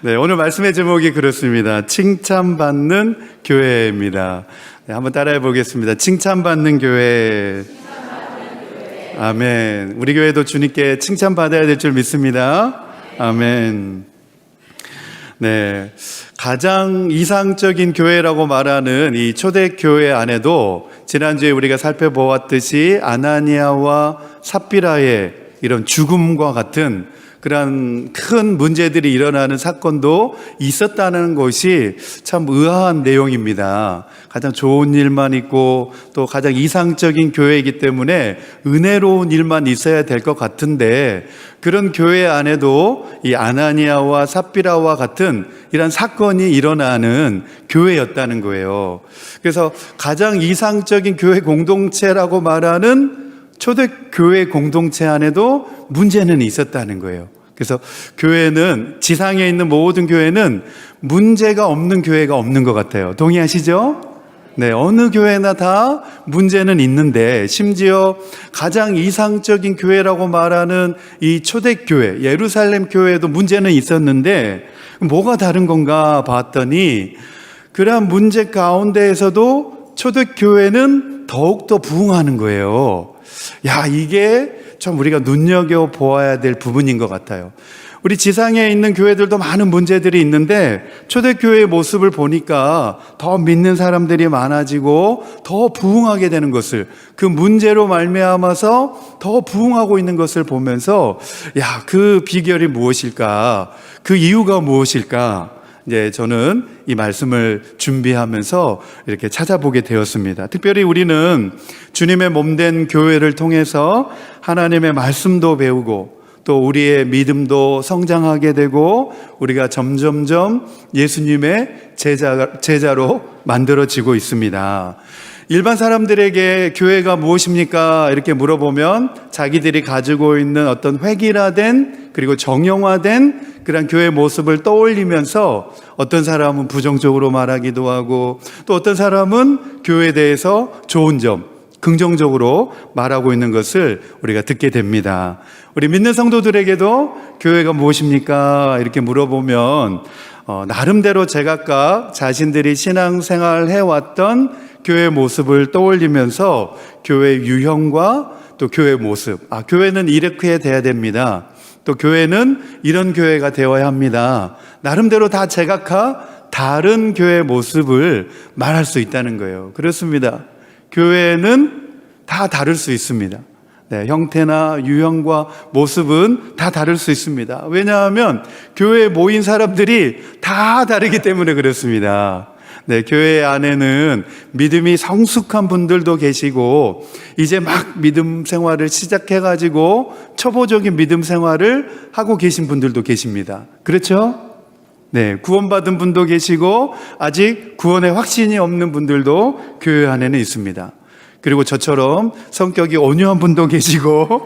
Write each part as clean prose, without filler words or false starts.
네, 오늘 말씀의 제목이 그렇습니다. 칭찬받는 교회입니다. 네, 한번 따라해 보겠습니다. 칭찬받는 교회. 아멘. 우리 교회도 주님께 칭찬받아야 될 줄 믿습니다. 아멘. 네, 가장 이상적인 교회라고 말하는 이 초대교회 안에도 지난주에 우리가 살펴보았듯이 아나니아와 삽비라의 이런 죽음과 같은 그런 큰 문제들이 일어나는 사건도 있었다는 것이 참 의아한 내용입니다. 가장 좋은 일만 있고 또 가장 이상적인 교회이기 때문에 은혜로운 일만 있어야 될 것 같은데, 그런 교회 안에도 이 아나니아와 삽비라와 같은 이런 사건이 일어나는 교회였다는 거예요. 그래서 가장 이상적인 교회 공동체라고 말하는 초대교회 공동체 안에도 문제는 있었다는 거예요. 그래서 교회는, 지상에 있는 모든 교회는 문제가 없는 교회가 없는 것 같아요. 동의하시죠? 네, 어느 교회나 다 문제는 있는데, 심지어 가장 이상적인 교회라고 말하는 이 초대교회, 예루살렘 교회에도 문제는 있었는데 뭐가 다른 건가 봤더니, 그러한 문제 가운데에서도 초대교회는 더욱더 부흥하는 거예요. 야, 이게 참 우리가 눈여겨보아야 될 부분인 것 같아요. 우리 지상에 있는 교회들도 많은 문제들이 있는데 초대교회의 모습을 보니까 더 믿는 사람들이 많아지고 더 부흥하게 되는 것을, 그 문제로 말미암아서 더 부흥하고 있는 것을 보면서, 야, 그 비결이 무엇일까? 그 이유가 무엇일까? 이제 저는 이 말씀을 준비하면서 이렇게 찾아보게 되었습니다. 특별히 우리는 주님의 몸된 교회를 통해서 하나님의 말씀도 배우고 또 우리의 믿음도 성장하게 되고 우리가 점점점 예수님의 제자로 만들어지고 있습니다. 일반 사람들에게 교회가 무엇입니까? 이렇게 물어보면 자기들이 가지고 있는 어떤 획일화된 그리고 정형화된 그런 교회 모습을 떠올리면서 어떤 사람은 부정적으로 말하기도 하고 또 어떤 사람은 교회에 대해서 좋은 점, 긍정적으로 말하고 있는 것을 우리가 듣게 됩니다. 우리 믿는 성도들에게도 교회가 무엇입니까? 이렇게 물어보면 나름대로 제각각 자신들이 신앙생활 해왔던 교회의 모습을 떠올리면서 교회의 유형과 또 교회의 모습, 교회는 이렇게 돼야 됩니다. 또 교회는 이런 교회가 되어야 합니다. 나름대로 다 제각각 다른 교회의 모습을 말할 수 있다는 거예요. 그렇습니다. 교회는 다 다를 수 있습니다. 네, 형태나 유형과 모습은 다 다를 수 있습니다. 왜냐하면 교회에 모인 사람들이 다 다르기 때문에 그렇습니다. 네, 교회 안에는 믿음이 성숙한 분들도 계시고 이제 막 믿음 생활을 시작해가지고 초보적인 믿음 생활을 하고 계신 분들도 계십니다. 그렇죠? 네, 구원받은 분도 계시고 아직 구원의 확신이 없는 분들도 교회 안에는 있습니다. 그리고 저처럼 성격이 온유한 분도 계시고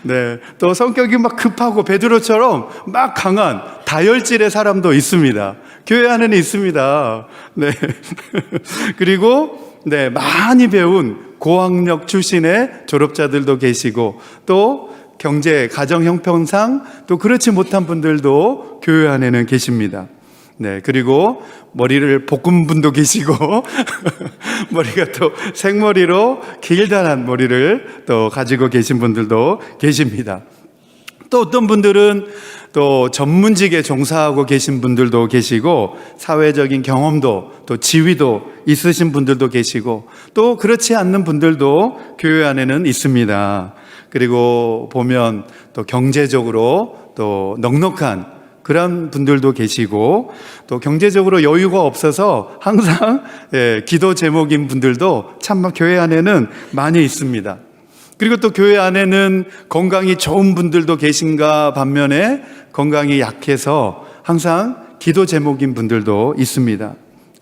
네, 또 성격이 막 급하고 베드로처럼 막 강한 다혈질의 사람도 있습니다. 교회 안에는 있습니다. 네. 그리고 네, 많이 배운 고학력 출신의 졸업자들도 계시고 또 경제, 가정 형편상 또 그렇지 못한 분들도 교회 안에는 계십니다. 네, 그리고 머리를 볶은 분도 계시고 머리가 또 생머리로 길다란 머리를 또 가지고 계신 분들도 계십니다. 또 어떤 분들은 또 전문직에 종사하고 계신 분들도 계시고 사회적인 경험도 또 지위도 있으신 분들도 계시고 또 그렇지 않는 분들도 교회 안에는 있습니다. 그리고 보면 또 경제적으로 또 넉넉한 그런 분들도 계시고 또 경제적으로 여유가 없어서 항상 기도 제목인 분들도 참 교회 안에는 많이 있습니다. 그리고 또 교회 안에는 건강이 좋은 분들도 계신가 반면에 건강이 약해서 항상 기도 제목인 분들도 있습니다.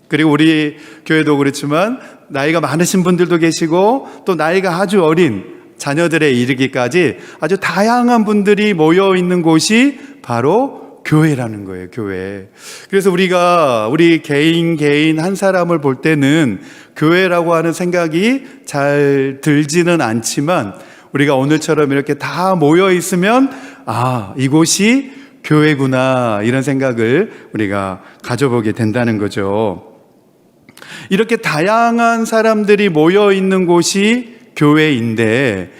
그리고 우리 교회도 그렇지만 나이가 많으신 분들도 계시고 또 나이가 아주 어린 자녀들에 이르기까지 아주 다양한 분들이 모여 있는 곳이 바로 교회라는 거예요, 교회. 그래서 우리 개인 한 사람을 볼 때는 교회라고 하는 생각이 잘 들지는 않지만 우리가 오늘처럼 이렇게 다 모여 있으면 이곳이 교회구나, 이런 생각을 우리가 가져보게 된다는 거죠. 이렇게 다양한 사람들이 모여 있는 곳이 교회인데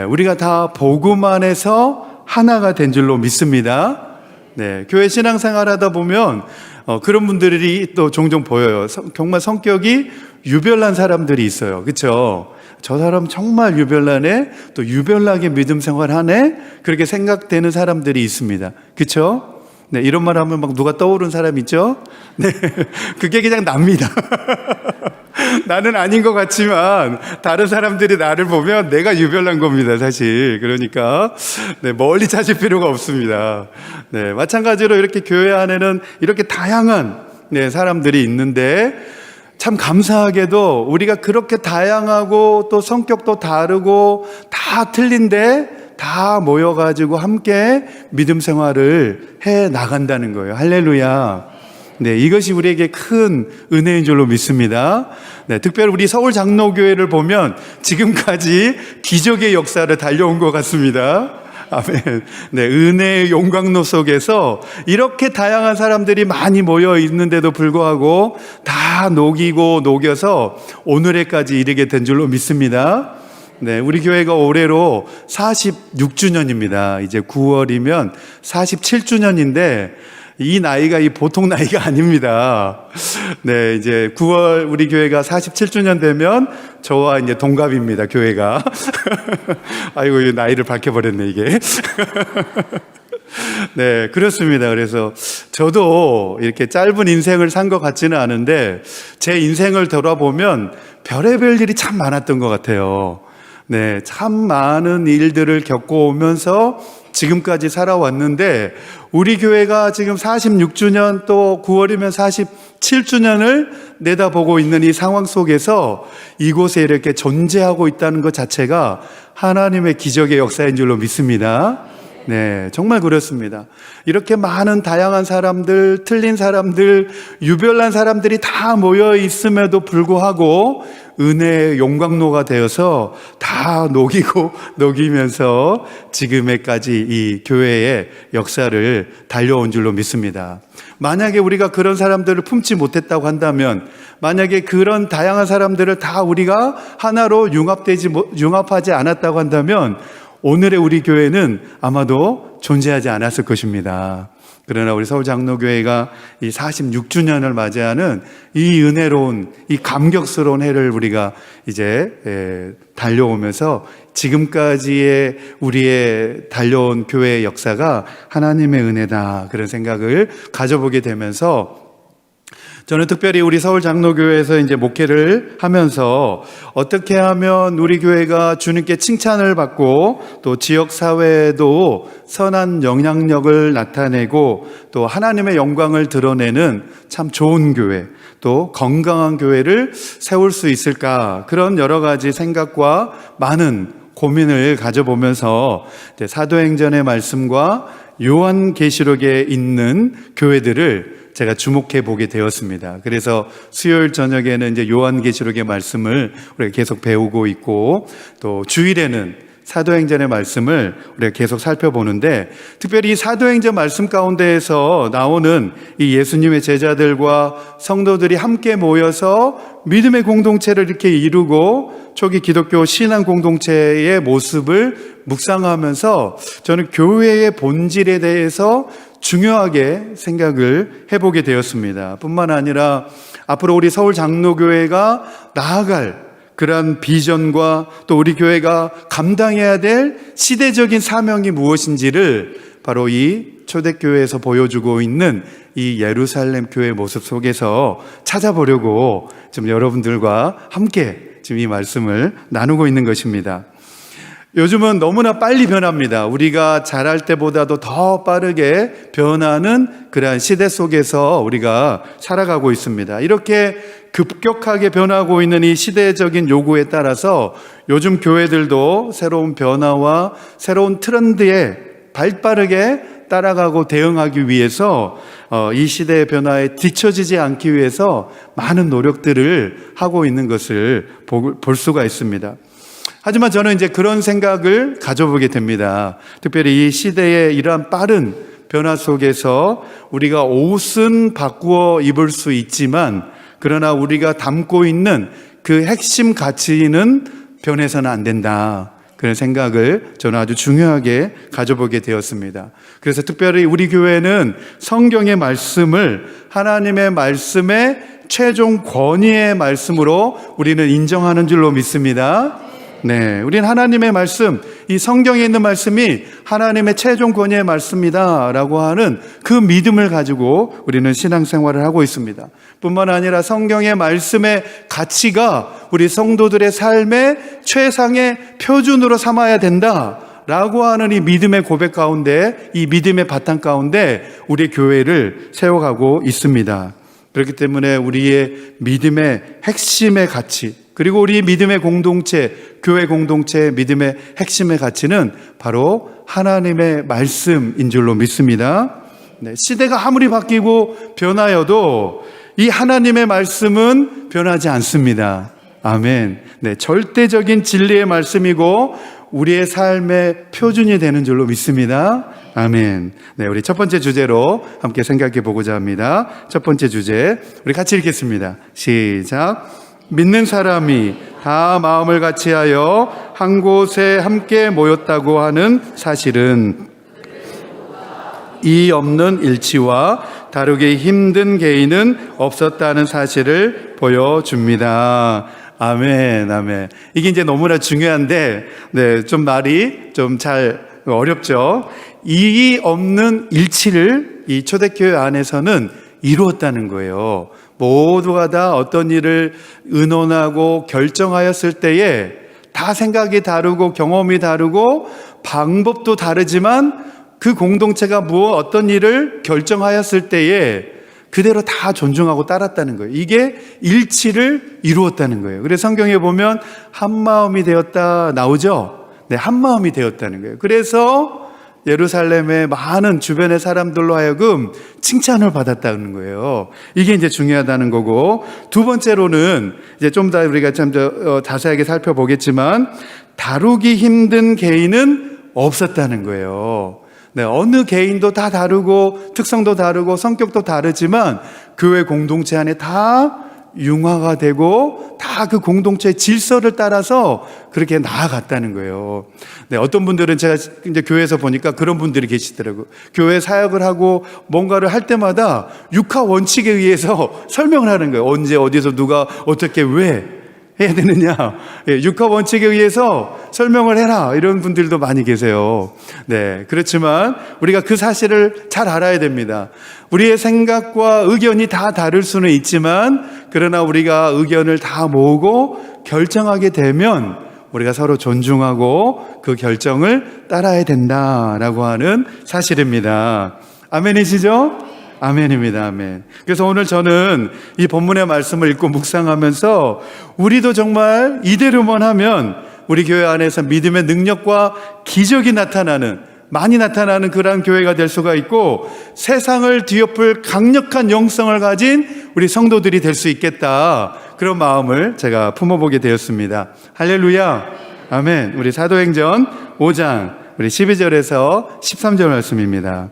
우리가 다 복음 안에서 하나가 된 줄로 믿습니다. 네, 교회 신앙생활 하다 보면 그런 분들이 또 종종 보여요. 정말 성격이 유별난 사람들이 있어요. 그렇죠? 저 사람 정말 유별나네, 또 유별나게 믿음 생활하네, 그렇게 생각되는 사람들이 있습니다. 그렇죠? 네, 이런 말 하면 막 누가 떠오르는 사람 있죠? 네, 그게 그냥 납니다. 나는 아닌 것 같지만 다른 사람들이 나를 보면 내가 유별난 겁니다, 사실. 그러니까 네, 멀리 찾을 필요가 없습니다. 네, 마찬가지로 이렇게 교회 안에는 이렇게 다양한 사람들이 있는데, 참 감사하게도 우리가 그렇게 다양하고 또 성격도 다르고 다 틀린데 다 모여가지고 함께 믿음 생활을 해 나간다는 거예요. 할렐루야. 네, 이것이 우리에게 큰 은혜인 줄로 믿습니다. 네, 특별히 우리 서울 장로교회를 보면 지금까지 기적의 역사를 달려온 것 같습니다. 아멘. 네, 은혜의 용광로 속에서 이렇게 다양한 사람들이 많이 모여 있는데도 불구하고 다 녹여서 오늘에까지 이르게 된 줄로 믿습니다. 네, 우리 교회가 올해로 46주년입니다. 이제 9월이면 47주년인데 이 나이가 보통 나이가 아닙니다. 네, 이제 9월 우리 교회가 47주년 되면 저와 이제 동갑입니다, 교회가. 아이고, 이 나이를 밝혀버렸네, 이게. 네, 그렇습니다. 그래서 저도 이렇게 짧은 인생을 산 것 같지는 않은데 제 인생을 돌아보면 별의별 일이 참 많았던 것 같아요. 네, 참 많은 일들을 겪어오면서 지금까지 살아왔는데, 우리 교회가 지금 46주년 또 9월이면 47주년을 내다보고 있는 이 상황 속에서 이곳에 이렇게 존재하고 있다는 것 자체가 하나님의 기적의 역사인 줄로 믿습니다. 네, 정말 그렇습니다. 이렇게 많은 다양한 사람들, 틀린 사람들, 유별난 사람들이 다 모여 있음에도 불구하고 은혜의 용광로가 되어서 다 녹이면서 지금에까지 이 교회의 역사를 달려온 줄로 믿습니다. 만약에 우리가 그런 사람들을 품지 못했다고 한다면, 만약에 그런 다양한 사람들을 다 우리가 하나로 융합하지 않았다고 한다면 오늘의 우리 교회는 아마도 존재하지 않았을 것입니다. 그러나 우리 서울장로교회가 이 46주년을 맞이하는 이 은혜로운, 이 감격스러운 해를 우리가 이제 달려오면서 지금까지의 우리의 달려온 교회의 역사가 하나님의 은혜다, 그런 생각을 가져보게 되면서 저는 특별히 우리 서울장로교회에서 이제 목회를 하면서 어떻게 하면 우리 교회가 주님께 칭찬을 받고 또 지역사회에도 선한 영향력을 나타내고 또 하나님의 영광을 드러내는 참 좋은 교회, 또 건강한 교회를 세울 수 있을까, 그런 여러 가지 생각과 많은 고민을 가져보면서 사도행전의 말씀과 요한계시록에 있는 교회들을 제가 주목해 보게 되었습니다. 그래서 수요일 저녁에는 이제 요한계시록의 말씀을 우리가 계속 배우고 있고, 또 주일에는 사도행전의 말씀을 우리가 계속 살펴보는데, 특별히 이 사도행전 말씀 가운데에서 나오는 이 예수님의 제자들과 성도들이 함께 모여서 믿음의 공동체를 이렇게 이루고 초기 기독교 신앙 공동체의 모습을 묵상하면서 저는 교회의 본질에 대해서 중요하게 생각을 해보게 되었습니다. 뿐만 아니라 앞으로 우리 서울장로교회가 나아갈 그러한 비전과 또 우리 교회가 감당해야 될 시대적인 사명이 무엇인지를 바로 이 초대교회에서 보여주고 있는 이 예루살렘 교회 모습 속에서 찾아보려고 좀 여러분들과 함께 지금 이 말씀을 나누고 있는 것입니다. 요즘은 너무나 빨리 변합니다. 우리가 자랄 때보다도 더 빠르게 변하는 그러한 시대 속에서 우리가 살아가고 있습니다. 이렇게 급격하게 변하고 있는 이 시대적인 요구에 따라서 요즘 교회들도 새로운 변화와 새로운 트렌드에 발빠르게 따라가고 대응하기 위해서 이 시대의 변화에 뒤처지지 않기 위해서 많은 노력들을 하고 있는 것을 볼 수가 있습니다. 하지만 저는 이제 그런 생각을 가져보게 됩니다. 특별히 이 시대의 이러한 빠른 변화 속에서 우리가 옷은 바꾸어 입을 수 있지만 그러나 우리가 담고 있는 그 핵심 가치는 변해서는 안 된다. 그런 생각을 저는 아주 중요하게 가져보게 되었습니다. 그래서 특별히 우리 교회는 성경의 말씀을 하나님의 말씀의 최종 권위의 말씀으로 우리는 인정하는 줄로 믿습니다. 네, 우리는 하나님의 말씀, 이 성경에 있는 말씀이 하나님의 최종 권위의 말씀이다 라고 하는 그 믿음을 가지고 우리는 신앙생활을 하고 있습니다. 뿐만 아니라 성경의 말씀의 가치가 우리 성도들의 삶의 최상의 표준으로 삼아야 된다 라고 하는 이 믿음의 고백 가운데, 이 믿음의 바탕 가운데 우리 교회를 세워가고 있습니다. 그렇기 때문에 우리의 믿음의 핵심의 가치, 그리고 우리 믿음의 공동체, 교회 공동체의 믿음의 핵심의 가치는 바로 하나님의 말씀인 줄로 믿습니다. 네, 시대가 아무리 바뀌고 변하여도 이 하나님의 말씀은 변하지 않습니다. 아멘. 네, 절대적인 진리의 말씀이고 우리의 삶의 표준이 되는 줄로 믿습니다. 아멘. 네, 우리 첫 번째 주제로 함께 생각해 보고자 합니다. 첫 번째 주제, 우리 같이 읽겠습니다. 시작. 믿는 사람이 다 마음을 같이하여 한 곳에 함께 모였다고 하는 사실은 이 없는 일치와 다루기 힘든 개인은 없었다는 사실을 보여줍니다. 아멘, 아멘. 이게 이제 너무나 중요한데, 네, 좀 말이 좀 잘 어렵죠. 이 없는 일치를 이 초대교회 안에서는 이루었다는 거예요. 모두가 다 어떤 일을 의논하고 결정하였을 때에 다 생각이 다르고 경험이 다르고 방법도 다르지만 그 공동체가 어떤 일을 결정하였을 때에 그대로 다 존중하고 따랐다는 거예요. 이게 일치를 이루었다는 거예요. 그래서 성경에 보면 한 마음이 되었다 나오죠. 네, 한 마음이 되었다는 거예요. 그래서 예루살렘의 많은 주변의 사람들로 하여금 칭찬을 받았다는 거예요. 이게 이제 중요하다는 거고, 두 번째로는 이제 좀 더 우리가 참 자세하게 살펴보겠지만 다루기 힘든 개인은 없었다는 거예요. 네, 어느 개인도 다 다르고 특성도 다르고 성격도 다르지만 교회 공동체 안에 다 융화가 되고 다 그 공동체의 질서를 따라서 그렇게 나아갔다는 거예요. 네, 어떤 분들은 제가 이제 교회에서 보니까 그런 분들이 계시더라고요. 교회 사역을 하고 뭔가를 할 때마다 육하 원칙에 의해서 설명을 하는 거예요. 언제 어디서 누가 어떻게 왜 해야 되느냐. 육하 원칙에 의해서 설명을 해라. 이런 분들도 많이 계세요. 네, 그렇지만 우리가 그 사실을 잘 알아야 됩니다. 우리의 생각과 의견이 다 다를 수는 있지만 그러나 우리가 의견을 다 모으고 결정하게 되면 우리가 서로 존중하고 그 결정을 따라야 된다라고 하는 사실입니다. 아멘이시죠? 아멘입니다. 아멘. 그래서 오늘 저는 이 본문의 말씀을 읽고 묵상하면서 우리도 정말 이대로만 하면 우리 교회 안에서 믿음의 능력과 기적이 많이 나타나는 그러한 교회가 될 수가 있고 세상을 뒤엎을 강력한 영성을 가진 우리 성도들이 될 수 있겠다. 그런 마음을 제가 품어보게 되었습니다. 할렐루야. 아멘. 우리 사도행전 5장 우리 12절에서 13절 말씀입니다.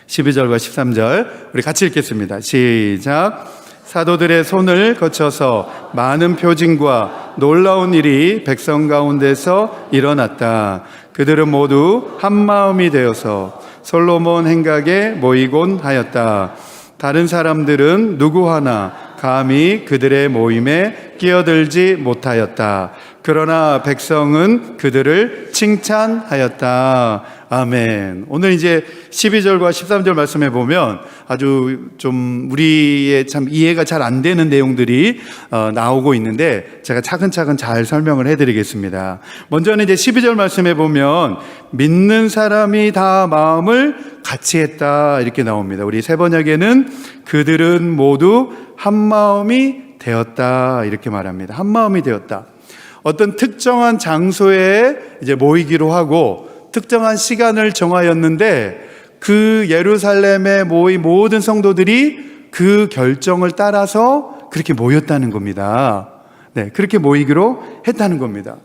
12절과 13절 우리 같이 읽겠습니다. 시작. 사도들의 손을 거쳐서 많은 표징과 놀라운 일이 백성 가운데서 일어났다. 그들은 모두 한 마음이 되어서 솔로몬 행각에 모이곤 하였다. 다른 사람들은 누구 하나 감히 그들의 모임에 끼어들지 못하였다. 그러나 백성은 그들을 칭찬하였다. 아멘. 오늘 이제 12절과 13절 말씀해 보면 아주 좀 우리의 참 이해가 잘 안 되는 내용들이 나오고 있는데 제가 차근차근 잘 설명을 해드리겠습니다. 먼저는 이제 12절 말씀해 보면 믿는 사람이 다 마음을 같이 했다 이렇게 나옵니다. 우리 세 번역에는 그들은 모두 한 마음이 되었다 이렇게 말합니다. 한 마음이 되었다. 어떤 특정한 장소에 이제 모이기로 하고 특정한 시간을 정하였는데 그 예루살렘에 모인 모든 성도들이 그 결정을 따라서 그렇게 모였다는 겁니다. 네, 그렇게 모이기로 했다는 겁니다.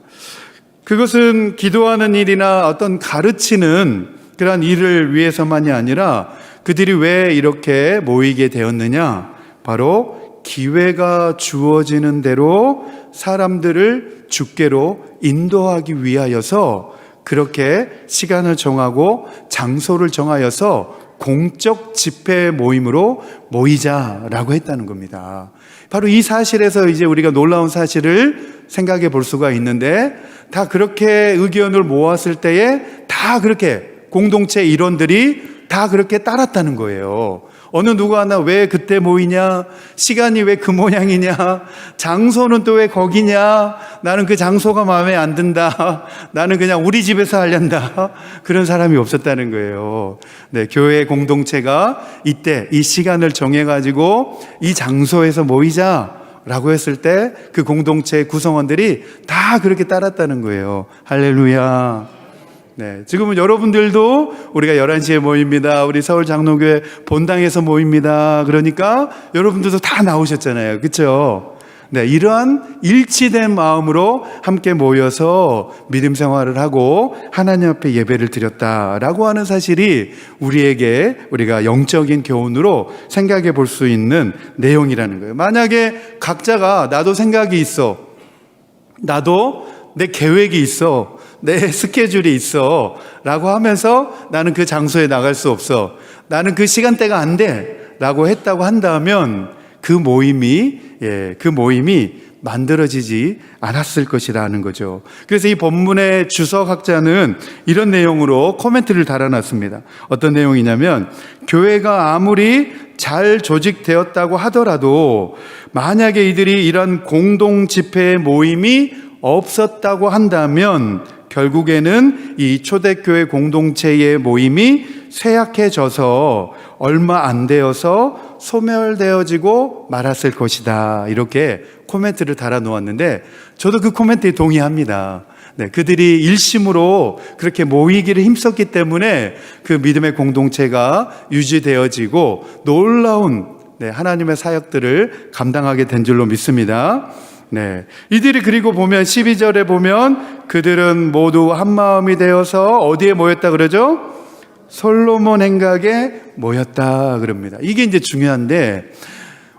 그것은 기도하는 일이나 어떤 가르치는 그러한 일을 위해서만이 아니라 그들이 왜 이렇게 모이게 되었느냐? 바로 기회가 주어지는 대로 사람들을 주께로 인도하기 위하여서 그렇게 시간을 정하고 장소를 정하여서 공적 집회 모임으로 모이자라고 했다는 겁니다. 바로 이 사실에서 이제 우리가 놀라운 사실을 생각해 볼 수가 있는데, 다 그렇게 의견을 모았을 때에 다 그렇게 공동체 일원들이 다 그렇게 따랐다는 거예요. 어느 누구 하나 왜 그때 모이냐? 시간이 왜 그 모양이냐? 장소는 또 왜 거기냐? 나는 그 장소가 마음에 안 든다. 나는 그냥 우리 집에서 하련다. 그런 사람이 없었다는 거예요. 네, 교회 공동체가 이때 이 시간을 정해가지고 이 장소에서 모이자라고 했을 때 그 공동체 구성원들이 다 그렇게 따랐다는 거예요. 할렐루야. 네, 지금은 여러분들도 우리가 11시에 모입니다. 우리 서울 장로교회 본당에서 모입니다. 그러니까 여러분들도 다 나오셨잖아요. 그렇죠? 네, 이러한 일치된 마음으로 함께 모여서 믿음 생활을 하고 하나님 앞에 예배를 드렸다라고 하는 사실이 우리가 영적인 교훈으로 생각해 볼 수 있는 내용이라는 거예요. 만약에 각자가 나도 생각이 있어, 나도 내 계획이 있어, 내 스케줄이 있어 라고 하면서 나는 그 장소에 나갈 수 없어, 나는 그 시간대가 안 돼 라고 했다고 한다면 그 모임이 만들어지지 않았을 것이라는 거죠. 그래서 이 본문의 주석학자는 이런 내용으로 코멘트를 달아놨습니다. 어떤 내용이냐면, 교회가 아무리 잘 조직되었다고 하더라도 만약에 이들이 이런 공동 집회의 모임이 없었다고 한다면 결국에는 이 초대교회 공동체의 모임이 쇠약해져서 얼마 안 되어서 소멸되어지고 말았을 것이다. 이렇게 코멘트를 달아 놓았는데 저도 그 코멘트에 동의합니다. 네, 그들이 일심으로 그렇게 모이기를 힘썼기 때문에 그 믿음의 공동체가 유지되어지고 놀라운 하나님의 사역들을 감당하게 된 줄로 믿습니다. 네, 이들이 그리고 보면 12절에 보면 그들은 모두 한 마음이 되어서 어디에 모였다 그러죠? 솔로몬 행각에 모였다 그럽니다. 이게 이제 중요한데,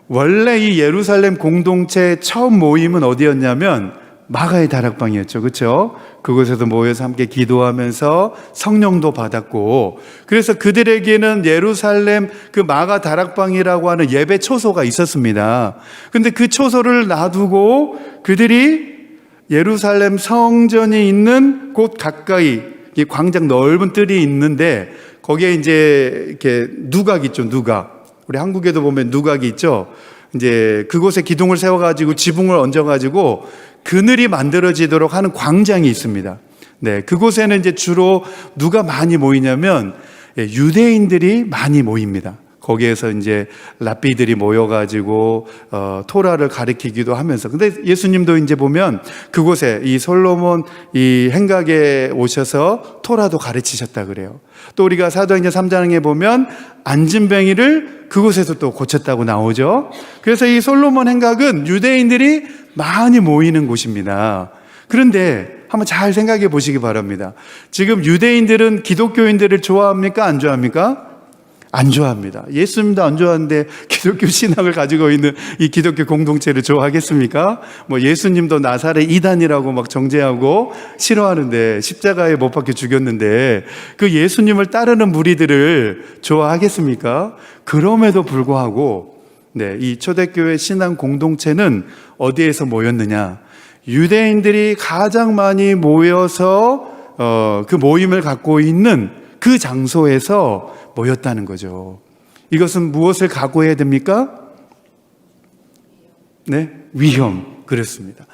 원래 이 예루살렘 공동체 처음 모임은 어디였냐면 마가의 다락방이었죠. 그렇죠? 그곳에서 모여서 함께 기도하면서 성령도 받았고, 그래서 그들에게는 예루살렘 그 마가 다락방이라고 하는 예배 초소가 있었습니다. 근데 그 초소를 놔두고 그들이 예루살렘 성전이 있는 곳 가까이, 이 광장 넓은 뜰이 있는데 거기에 이제 이렇게 누각 있죠. 누각. 우리 한국에도 보면 누각이 있죠. 이제 그곳에 기둥을 세워가지고 지붕을 얹어가지고 그늘이 만들어지도록 하는 광장이 있습니다. 네, 그곳에는 이제 주로 누가 많이 모이냐면 유대인들이 많이 모입니다. 거기에서 이제 랍비들이 모여가지고 토라를 가르치기도 하면서, 근데 예수님도 이제 보면 그곳에 이 솔로몬 이 행각에 오셔서 토라도 가르치셨다 그래요. 또 우리가 사도행전 3장에 보면 안진뱅이를 그곳에서 또 고쳤다고 나오죠. 그래서 이 솔로몬 행각은 유대인들이 많이 모이는 곳입니다. 그런데 한번 잘 생각해 보시기 바랍니다. 지금 유대인들은 기독교인들을 좋아합니까? 안 좋아합니까? 안 좋아합니다. 예수님도 안 좋아하는데 기독교 신앙을 가지고 있는 이 기독교 공동체를 좋아하겠습니까? 뭐 예수님도 나사렛 이단이라고 막 정죄하고 싫어하는데, 십자가에 못 박혀 죽였는데 그 예수님을 따르는 무리들을 좋아하겠습니까? 그럼에도 불구하고 이 초대교회 신앙 공동체는 어디에서 모였느냐? 유대인들이 가장 많이 모여서 그 모임을 갖고 있는 그 장소에서 모였다는 거죠. 이것은 무엇을 각오해야 됩니까? 네, 위험. 그렇습니다.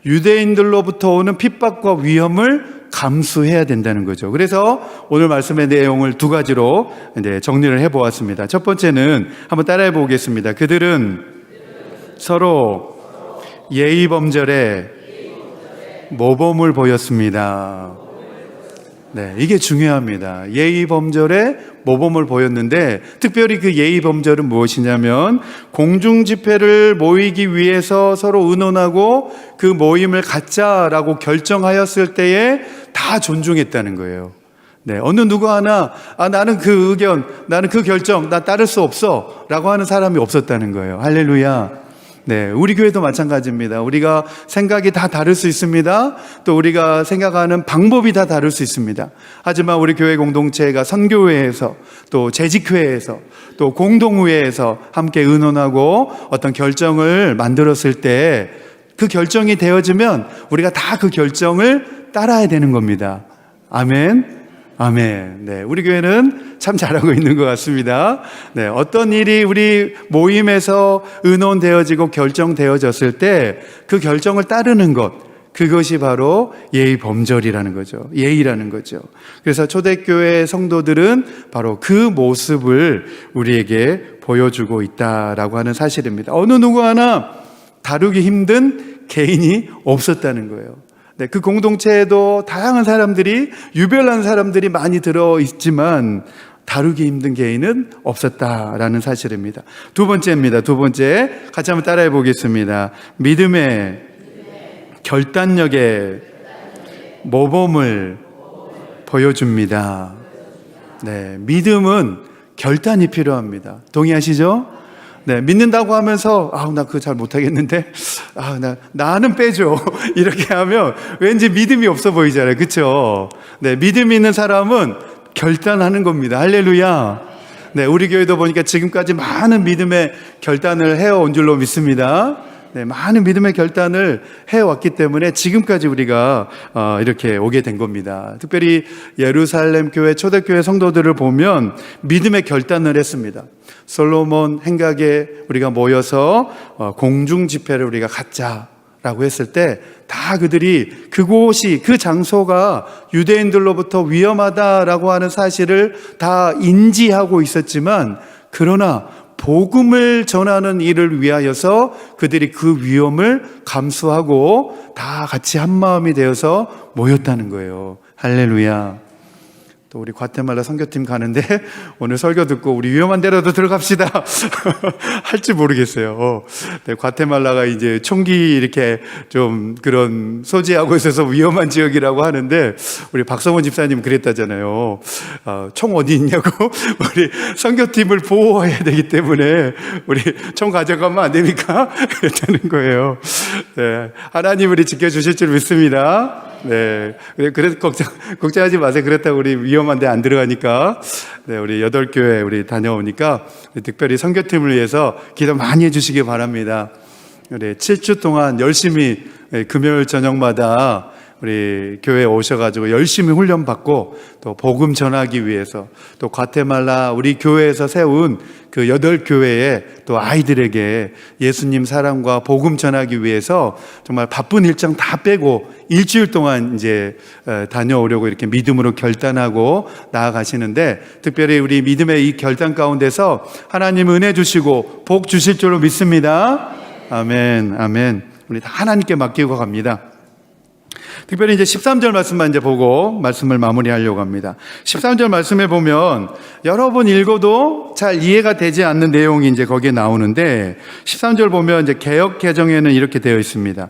유대인들로부터 오는 핍박과 위험을 감수해야 된다는 거죠. 그래서 오늘 말씀의 내용을 두 가지로 정리를 해보았습니다. 첫 번째는 한번 따라해 보겠습니다. 그들은 서로 예의범절에 모범을 보였습니다. 네, 이게 중요합니다. 예의 범절에 모범을 보였는데, 특별히 그 예의 범절은 무엇이냐면 공중 집회를 모이기 위해서 서로 의논하고 그 모임을 갖자라고 결정하였을 때에 다 존중했다는 거예요. 네, 어느 누구 하나 나는 그 의견, 나는 그 결정, 나 따를 수 없어 라고 하는 사람이 없었다는 거예요. 할렐루야. 네, 우리 교회도 마찬가지입니다. 우리가 생각이 다 다를 수 있습니다. 또 우리가 생각하는 방법이 다 다를 수 있습니다. 하지만 우리 교회 공동체가 선교회에서, 또 재직회에서, 또 공동회에서 함께 의논하고 어떤 결정을 만들었을 때 그 결정이 되어지면 우리가 다 그 결정을 따라야 되는 겁니다. 아멘. 아멘. 네, 우리 교회는 참 잘하고 있는 것 같습니다. 네, 어떤 일이 우리 모임에서 의논되어지고 결정되어졌을 때 그 결정을 따르는 것, 그것이 바로 예의 범절이라는 거죠. 예의라는 거죠. 그래서 초대교회 성도들은 바로 그 모습을 우리에게 보여주고 있다라고 하는 사실입니다. 어느 누구 하나 다루기 힘든 개인이 없었다는 거예요. 네, 그 공동체에도 다양한 사람들이, 유별난 사람들이 많이 들어있지만 다루기 힘든 개인은 없었다라는 사실입니다. 두 번째입니다. 두 번째, 같이 한번 따라해 보겠습니다. 믿음의 결단력의 모범을 보여줍니다. 네, 믿음은 결단이 필요합니다. 동의하시죠? 네, 믿는다고 하면서 나 그거 잘 못하겠는데 나는 빼줘 이렇게 하면 왠지 믿음이 없어 보이잖아요. 그렇죠? 네, 믿음이 있는 사람은 결단하는 겁니다. 할렐루야. 네, 우리 교회도 보니까 지금까지 많은 믿음의 결단을 해온 줄로 믿습니다. 네, 많은 믿음의 결단을 해왔기 때문에 지금까지 우리가 이렇게 오게 된 겁니다. 특별히 예루살렘 교회, 초대교회 성도들을 보면 믿음의 결단을 했습니다. 솔로몬 행각에 우리가 모여서 공중 집회를 우리가 갖자라고 했을 때 다 그들이 그곳이, 그 장소가 유대인들로부터 위험하다라고 하는 사실을 다 인지하고 있었지만, 그러나 복음을 전하는 일을 위하여서 그들이 그 위험을 감수하고 다 같이 한 마음이 되어서 모였다는 거예요. 할렐루야. 또 우리 과테말라 선교팀 가는데 오늘 설교 듣고 우리 위험한 데라도 들어갑시다 할지 모르겠어요. 네, 과테말라가 이제 총기 이렇게 좀 그런 소지하고 있어서 위험한 지역이라고 하는데, 우리 박성원 집사님 그랬다잖아요. 총 어디 있냐고. 우리 선교팀을 보호해야 되기 때문에 우리 총 가져가면 안 됩니까? 그랬다는 거예요. 네, 하나님 우리 지켜주실 줄 믿습니다. 네, 그래서 걱정하지 마세요. 그렇다고 우리 위험한데 안 들어가니까. 네, 우리 8교회 우리 다녀오니까 특별히 선교팀을 위해서 기도 많이 해주시기 바랍니다. 우리 7주 동안 열심히 금요일 저녁마다 우리 교회에 오셔가지고 열심히 훈련받고 또 복음 전하기 위해서, 또 과테말라 우리 교회에서 세운 그 8교회에 또 아이들에게 예수님 사랑과 복음 전하기 위해서 정말 바쁜 일정 다 빼고 일주일 동안 이제 다녀오려고 이렇게 믿음으로 결단하고 나아가시는데, 특별히 우리 믿음의 이 결단 가운데서 하나님 은혜 주시고 복 주실 줄로 믿습니다. 아멘, 아멘. 우리 다 하나님께 맡기고 갑니다. 특별히 이제 13절 말씀만 이제 보고 말씀을 마무리하려고 합니다. 13절 말씀에 보면 여러 번 읽어도 잘 이해가 되지 않는 내용이 이제 거기에 나오는데, 13절 보면 이제 개역 개정에는 이렇게 되어 있습니다.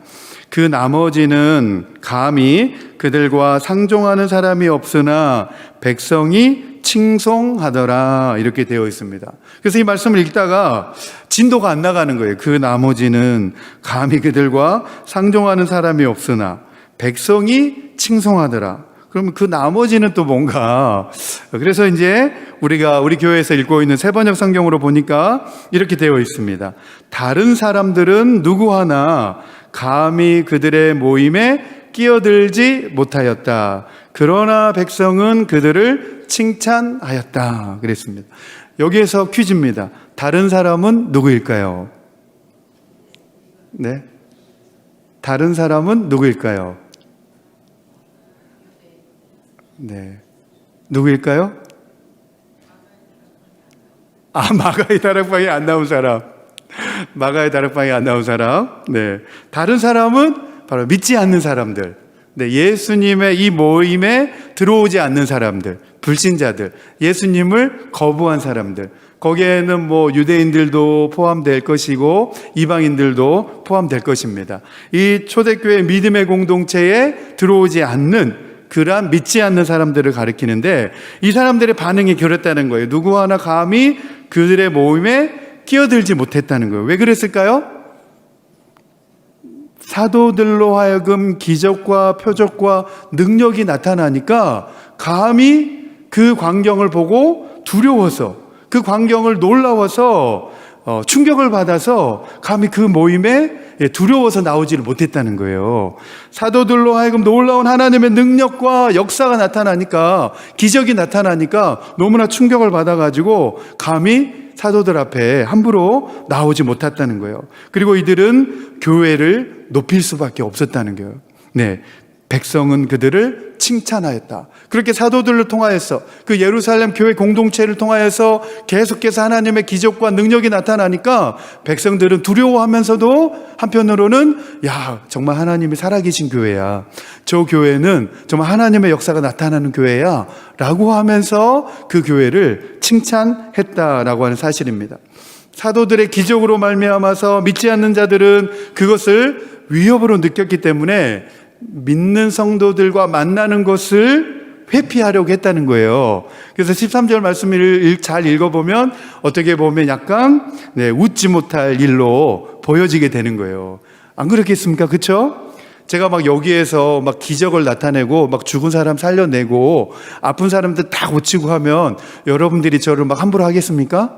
그 나머지는 감히 그들과 상종하는 사람이 없으나 백성이 칭송하더라, 이렇게 되어 있습니다. 그래서 이 말씀을 읽다가 진도가 안 나가는 거예요. 그 나머지는 감히 그들과 상종하는 사람이 없으나 백성이 칭송하더라. 그러면 그 나머지는 또 뭔가, 그래서 이제 우리가 우리 교회에서 읽고 있는 새번역 성경으로 보니까 이렇게 되어 있습니다. 다른 사람들은 누구 하나 감히 그들의 모임에 끼어들지 못하였다. 그러나 백성은 그들을 칭찬하였다. 그랬습니다. 여기에서 퀴즈입니다. 다른 사람은 누구일까요? 네. 다른 사람은 누구일까요? 네. 누구일까요? 마가의 다락방에 안 나온 사람. 마가의 다락방에 안 나온 사람. 네. 다른 사람은 바로 믿지 않는 사람들. 네, 예수님의 이 모임에 들어오지 않는 사람들, 불신자들, 예수님을 거부한 사람들, 거기에는 뭐 유대인들도 포함될 것이고 이방인들도 포함될 것입니다. 이 초대교회 믿음의 공동체에 들어오지 않는 그러한 믿지 않는 사람들을 가리키는데, 이 사람들의 반응이 그랬다는 거예요. 누구 하나 감히 그들의 모임에 끼어들지 못했다는 거예요. 왜 그랬을까요? 사도들로 하여금 기적과 표적과 능력이 나타나니까 감히 그 광경을 보고 두려워서, 그 광경을 놀라워서 충격을 받아서 감히 그 모임에 두려워서 나오지를 못했다는 거예요. 사도들로 하여금 놀라운 하나님의 능력과 역사가 나타나니까, 기적이 나타나니까 너무나 충격을 받아가지고 감히 사도들 앞에 함부로 나오지 못했다는 거예요. 그리고 이들은 교회를 높일 수밖에 없었다는 거예요. 네, 백성은 그들을 칭찬하였다. 그렇게 사도들을 통하여서, 그 예루살렘 교회 공동체를 통하여서 계속해서 하나님의 기적과 능력이 나타나니까 백성들은 두려워하면서도 한편으로는 야, 정말 하나님이 살아계신 교회야, 저 교회는 정말 하나님의 역사가 나타나는 교회야 라고 하면서 그 교회를 칭찬했다라고 하는 사실입니다. 사도들의 기적으로 말미암아서 믿지 않는 자들은 그것을 위협으로 느꼈기 때문에 믿는 성도들과 만나는 것을 회피하려고 했다는 거예요. 그래서 13절 말씀을 잘 읽어보면 어떻게 보면 약간 웃지 못할 일로 보여지게 되는 거예요. 안 그렇겠습니까? 그렇죠? 제가 막 여기에서 막 기적을 나타내고 막 죽은 사람 살려내고 아픈 사람들 다 고치고 하면 여러분들이 저를 막 함부로 하겠습니까?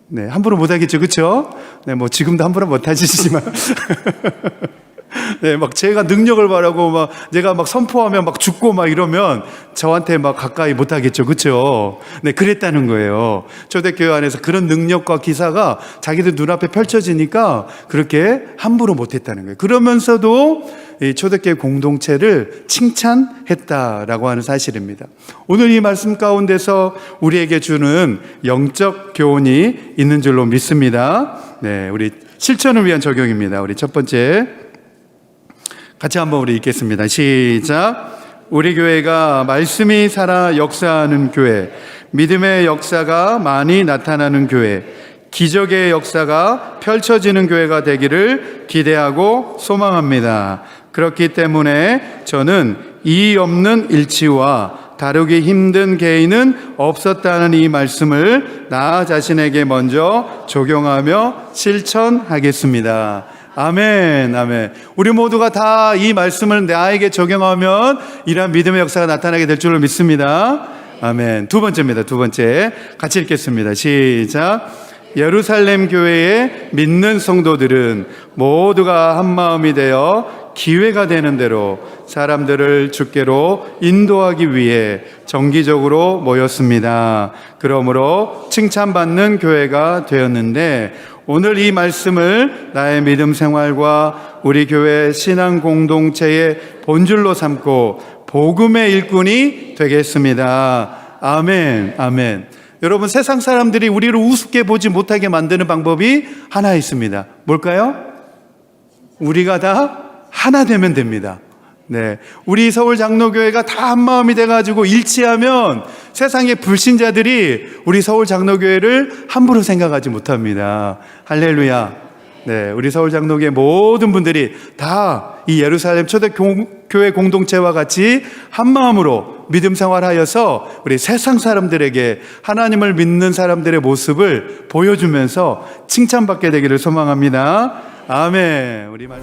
네, 함부로 못 하겠죠. 그렇죠? 네, 뭐 지금도 함부로 못 하시지만 네, 막 제가 능력을 바라고 막 제가 막 선포하면 막 죽고 막 이러면 저한테 막 가까이 못 하겠죠. 그렇죠? 네, 그랬다는 거예요. 초대교회 안에서 그런 능력과 기사가 자기들 눈앞에 펼쳐지니까 그렇게 함부로 못 했다는 거예요. 그러면서도 이 초대교회 공동체를 칭찬했다라고 하는 사실입니다. 오늘 이 말씀 가운데서 우리에게 주는 영적 교훈이 있는 줄로 믿습니다. 네, 우리 실천을 위한 적용입니다. 우리 첫 번째 같이 한번 우리 읽겠습니다. 시작. 우리 교회가 말씀이 살아 역사하는 교회, 믿음의 역사가 많이 나타나는 교회, 기적의 역사가 펼쳐지는 교회가 되기를 기대하고 소망합니다. 그렇기 때문에 저는 이의 없는 일치와 다루기 힘든 개인은 없었다는 이 말씀을 나 자신에게 먼저 적용하며 실천하겠습니다. 아멘, 아멘. 우리 모두가 다 이 말씀을 나에게 적용하면 이러한 믿음의 역사가 나타나게 될 줄로 믿습니다. 아멘. 두 번째입니다. 두 번째. 같이 읽겠습니다. 시작. 예루살렘 교회의 믿는 성도들은 모두가 한 마음이 되어 기회가 되는 대로 사람들을 주께로 인도하기 위해 정기적으로 모였습니다. 그러므로 칭찬받는 교회가 되었는데, 오늘 이 말씀을 나의 믿음 생활과 우리 교회 신앙 공동체의 본줄로 삼고 복음의 일꾼이 되겠습니다. 아멘, 아멘. 여러분, 세상 사람들이 우리를 우습게 보지 못하게 만드는 방법이 하나 있습니다. 뭘까요? 우리가 다 하나 되면 됩니다. 네, 우리 서울 장로교회가 다 한마음이 돼가지고 일치하면 세상의 불신자들이 우리 서울 장로교회를 함부로 생각하지 못합니다. 할렐루야. 네, 우리 서울 장로교회 모든 분들이 다 이 예루살렘 초대교회 공동체와 같이 한마음으로 믿음 생활하여서 우리 세상 사람들에게 하나님을 믿는 사람들의 모습을 보여주면서 칭찬받게 되기를 소망합니다. 아멘. 우리 말